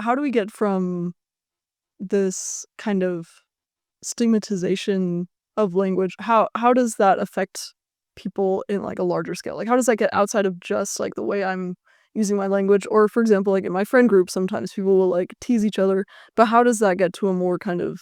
how do we get from this kind of stigmatization of language? How does that affect people in like a larger scale? Like how does that get outside of just like the way I'm using my language? Or for example, like in my friend group, sometimes people will like tease each other, but how does that get to a more kind of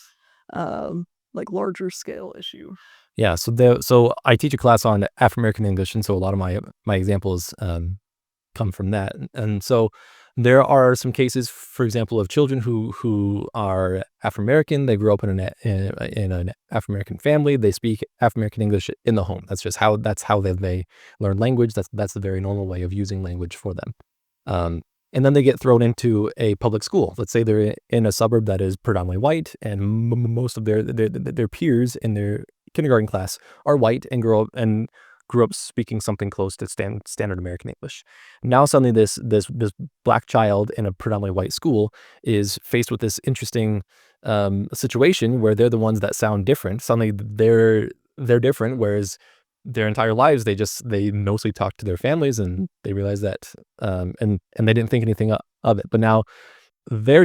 like larger scale issue? Yeah, so I teach a class on African American English, and so a lot of my examples come from that. And so there are some cases, for example, of children who are African American. They grew up in an African American family. They speak African American English in the home. That's how they learn language. That's the very normal way of using language for them. And then they get thrown into a public school. Let's say they're in a suburb that is predominantly white, and most of their peers in their kindergarten class are white and grew up speaking something close to standard American English. Now suddenly this black child in a predominantly white school is faced with this interesting situation where they're the ones that sound different. Suddenly they're different, whereas their entire lives they mostly talk to their families, and they realize that and they didn't think anything of it. But now they're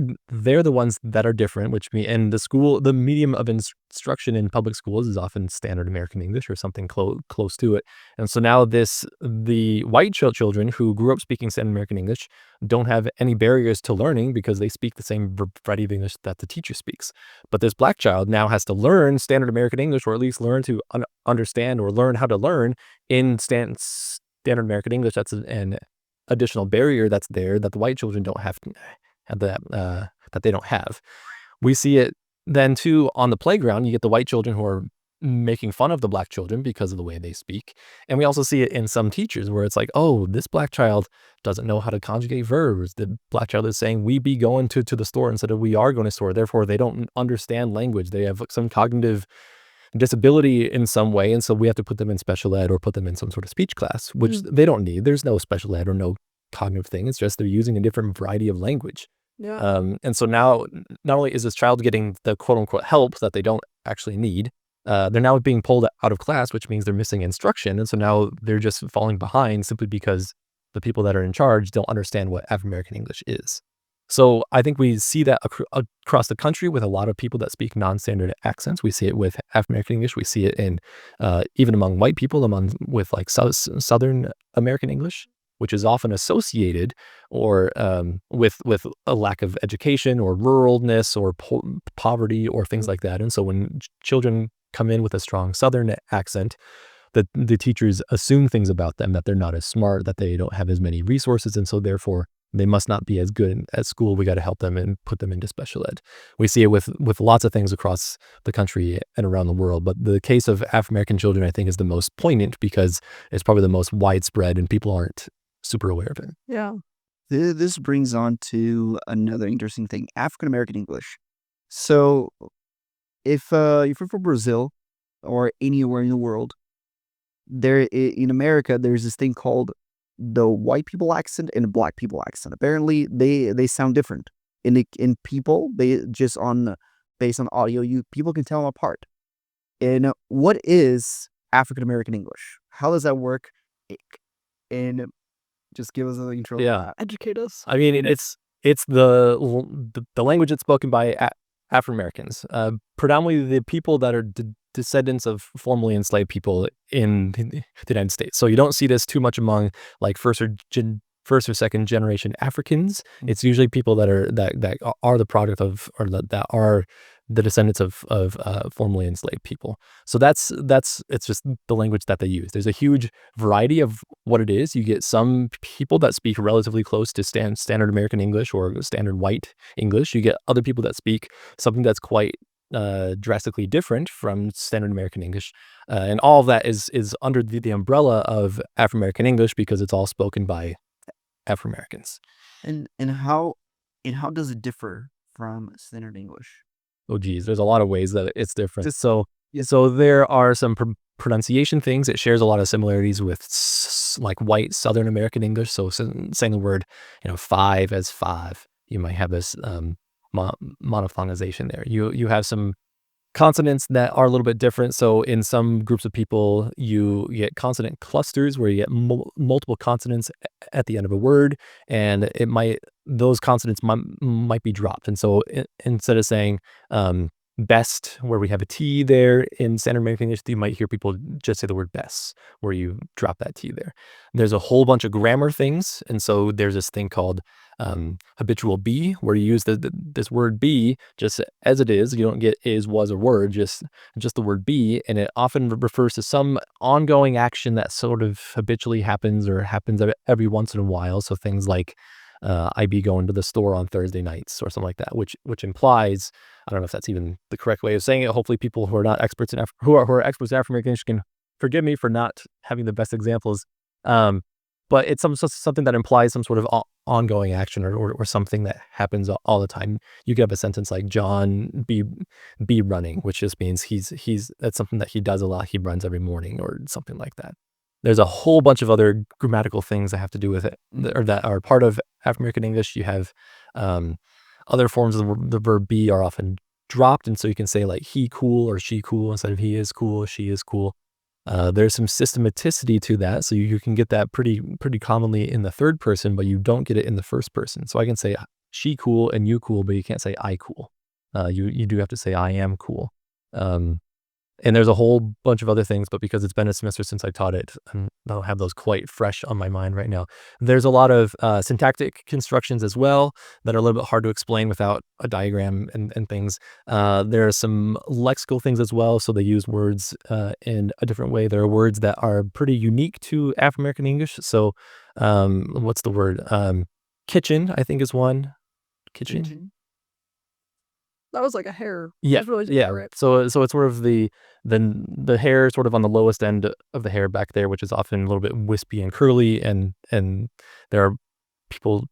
the ones that are different, which mean, and the medium of instruction in public schools is often standard American English or something close to it. And so now the white children who grew up speaking standard American English don't have any barriers to learning because they speak the same variety of English that the teacher speaks. But this black child now has to learn standard American English, or at least learn to understand or learn how to learn in standard American English. That's an additional barrier that's there that the white children don't have that they don't have. We see it then too on the playground. You get the white children who are making fun of the black children because of the way they speak. And we also see it in some teachers where it's like, oh, this black child doesn't know how to conjugate verbs. The black child is saying we be going to the store instead of we are going to store. Therefore, they don't understand language. They have some cognitive disability in some way. And so we have to put them in special ed or put them in some sort of speech class, which they don't need. There's no special ed or no cognitive thing. It's just they're using a different variety of language. Yeah. And so now, not only is this child getting the quote unquote help that they don't actually need, they're now being pulled out of class, which means they're missing instruction. And so now they're just falling behind simply because the people that are in charge don't understand what African American English is. So I think we see that across the country with a lot of people that speak non-standard accents. We see it with African American English. We see it in even among white people, with like Southern American English, which is often associated or with a lack of education or ruralness or poverty or things like that. And so when children come in with a strong Southern accent, the teachers assume things about them, that they're not as smart, that they don't have as many resources, and so therefore they must not be as good at school. We got to help them and put them into special ed. We see it with lots of things across the country and around the world. But the case of African American children, I think, is the most poignant because it's probably the most widespread and people aren't super aware of it. Yeah. This brings on to another interesting thing, African American English. So if you're from Brazil or anywhere in the world, in America, there's this thing called the white people accent and the black people accent. Apparently, they sound different. In people, based on audio, people can tell them apart. And what is African American English? How does that work? And just give us an intro. Yeah, Educate us. I mean, it's the language that's spoken by African Americans, predominantly the people that are descendants of formerly enslaved people in the United States. So you don't see this too much among like first or second generation Africans. It's usually people that are the product of, or that are the descendants of formerly enslaved people. So it's just the language that they use. There's a huge variety of what it is. You get some people that speak relatively close to standard American English or standard white English. You get other people that speak something that's quite drastically different from standard American English. And all of that is under the umbrella of African American English because it's all spoken by African Americans. And how does it differ from standard English? Oh, geez, there's a lot of ways that it's different. So there are some pronunciation things. It shares a lot of similarities with like white Southern American English. So saying the word, five as five, you might have this monophthongization there. You have some consonants that are a little bit different. So in some groups of people, you get consonant clusters where you get multiple consonants at the end of a word, and it might those consonants might be dropped. And so instead of saying best, where we have a T there in Standard American English, you might hear people just say the word best, where you drop that T there. There's a whole bunch of grammar things. And so there's this thing called habitual be, where you use this word be just as it is. You don't get is, was, or word, just the word be. And it often refers to some ongoing action that sort of habitually happens or happens every once in a while. So things like I be going to the store on Thursday nights or something like that, which implies, I don't know if that's even the correct way of saying it. Hopefully people who are not experts in who are experts in African American English can forgive me for not having the best examples. But it's something that implies some sort of ongoing action or something that happens all the time. You could have a sentence like John be running, which just means that's something that he does a lot. He runs every morning or something like that. There's a whole bunch of other grammatical things that have to do with it, or that are part of African American English. You have other forms of the verb be are often dropped, and so you can say like he cool or she cool instead of he is cool, she is cool. There's some systematicity to that, so you can get that pretty commonly in the third person, but you don't get it in the first person. So I can say she cool and you cool, but you can't say I cool. You do have to say I am cool. And there's a whole bunch of other things, but because it's been a semester since I taught it, I don't have those quite fresh on my mind right now. There's a lot of syntactic constructions as well that are a little bit hard to explain without a diagram and things. There are some lexical things as well, so they use words in a different way. There are words that are pretty unique to African American English. So what's the word? Kitchen, I think, is one. Kitchen. That was like a hair. Yeah, Really yeah. right. So it's sort of the hair sort of on the lowest end of the hair back there, which is often a little bit wispy and curly, and there are people,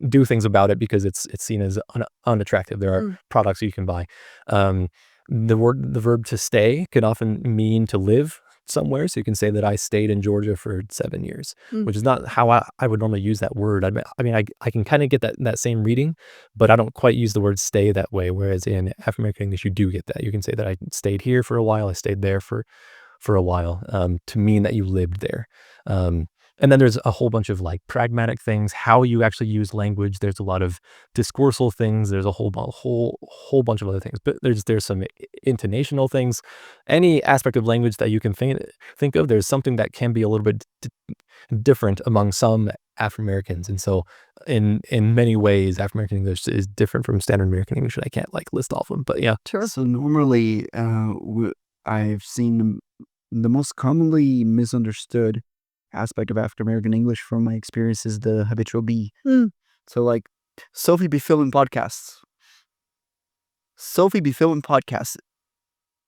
do things about it because it's seen as unattractive. There are products you can buy. The verb to stay can often mean to live somewhere. So you can say that I stayed in Georgia for 7 years, which is not how I would normally use that word. I mean, I can kind of get that same reading, but I don't quite use the word stay that way. Whereas in African American English, you do get that. You can say that I stayed here for a while. I stayed there for a while, to mean that you lived there. And then there's a whole bunch of like pragmatic things, how you actually use language. There's a lot of discoursal things. There's a whole bunch of other things, but there's some intonational things. Any aspect of language that you can think of, there's something that can be a little bit different among some African Americans. And so in many ways, African American English is different from Standard American English. And I can't like list all of them, but yeah. Sure. So normally, I've seen the most commonly misunderstood aspect of African American English from my experience is the habitual be. So like, Sophie be filming podcasts.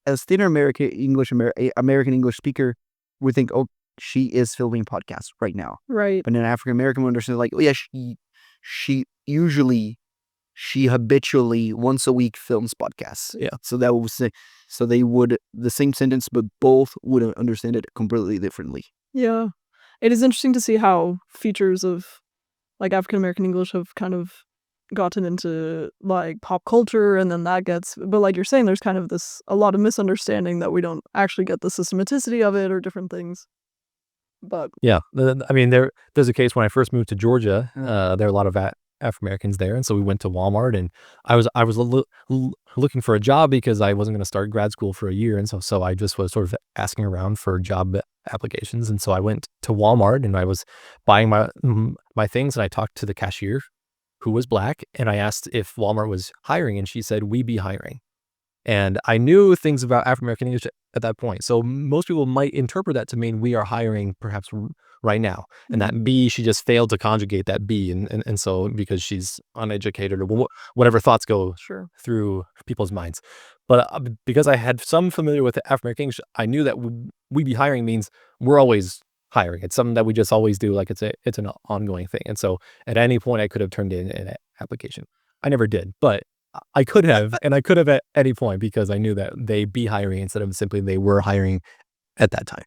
As Standard American English, American English speaker would think, oh, she is filming podcasts right now. Right. But an African American would understand, like, oh yeah, she habitually once a week films podcasts. Yeah. So that would say, so they would, the same sentence, but both would understand it completely differently. Yeah. It is interesting to see how features of like African American English have kind of gotten into like pop culture, and then that gets, but like you're saying, there's kind of a lot of misunderstanding that we don't actually get the systematicity of it or different things. But yeah, I mean, there's a case when I first moved to Georgia, there are a lot of African Americans there, and so we went to Walmart, and I was looking for a job because I wasn't going to start grad school for a year, and so I just was sort of asking around for job applications, and so I went to Walmart and I was buying my things, and I talked to the cashier, who was black, and I asked if Walmart was hiring, and she said, "We be hiring." And I knew things about African American English at that point. So most people might interpret that to mean we are hiring perhaps right now. And that be, she just failed to conjugate that be. And so because she's uneducated or whatever thoughts go through people's minds. But because I had some familiar with African American English, I knew that we be hiring means we're always hiring. It's something that we just always do. Like it's an ongoing thing. And so at any point I could have turned in an application. I never did, but I could have, and I could have at any point because I knew that they be hiring instead of simply they were hiring at that time.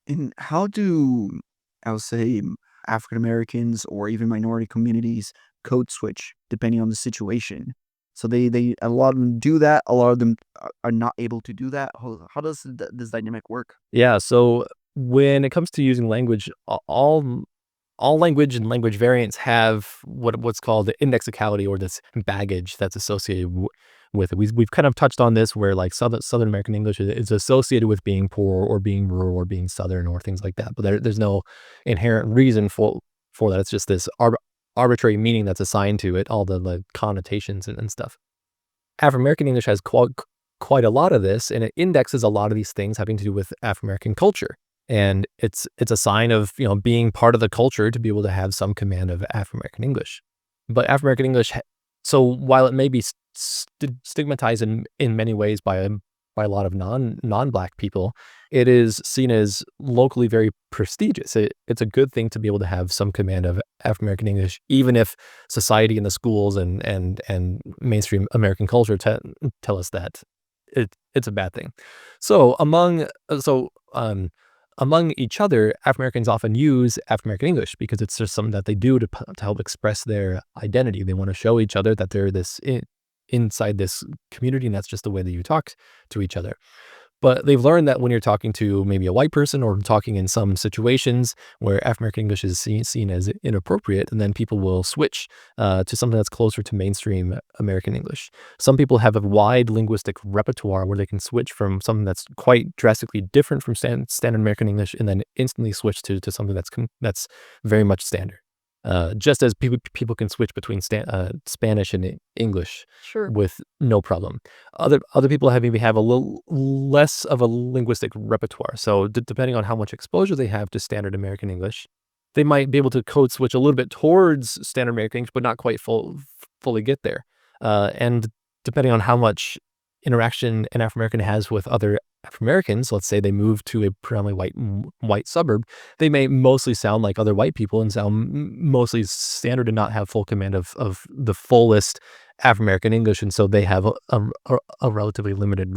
And how do, I would say, African Americans or even minority communities code switch depending on the situation? So they a lot of them do that. A lot of them are not able to do that. How does this dynamic work? Yeah. So when it comes to using language, all all language and language variants have what's called the indexicality, or this baggage that's associated with it. We've kind of touched on this, where like Southern American English is associated with being poor or being rural or being Southern or things like that. But there's no inherent reason for that. It's just this arbitrary meaning that's assigned to it, all the connotations and stuff. African American English has quite a lot of this, and it indexes a lot of these things having to do with African American culture. And it's a sign of, being part of the culture to be able to have some command of African American English. But African American English, so while it may be stigmatized in many ways by a lot of non-Black people, it is seen as locally very prestigious. It's a good thing to be able to have some command of African American English, even if society and the schools and mainstream American culture tell us that it's a bad thing. So among each other, African Americans often use African American English because it's just something that they do to help express their identity. They want to show each other that they're inside this community, and that's just the way that you talk to each other. But they've learned that when you're talking to maybe a white person, or talking in some situations where African American English is seen as inappropriate, and then people will switch to something that's closer to mainstream American English. Some people have a wide linguistic repertoire where they can switch from something that's quite drastically different from standard American English, and then instantly switch to something that's very much standard. Just as people can switch between Spanish and English Sure. with no problem. Other people maybe have a little less of a linguistic repertoire. So depending on how much exposure they have to standard American English, they might be able to code switch a little bit towards standard American English, but not quite fully get there. And depending on how much interaction an African American has with other African Americans, let's say they move to a predominantly white suburb, they may mostly sound like other white people and sound mostly standard and not have full command of the fullest African American English, and so they have a relatively limited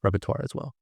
repertoire as well.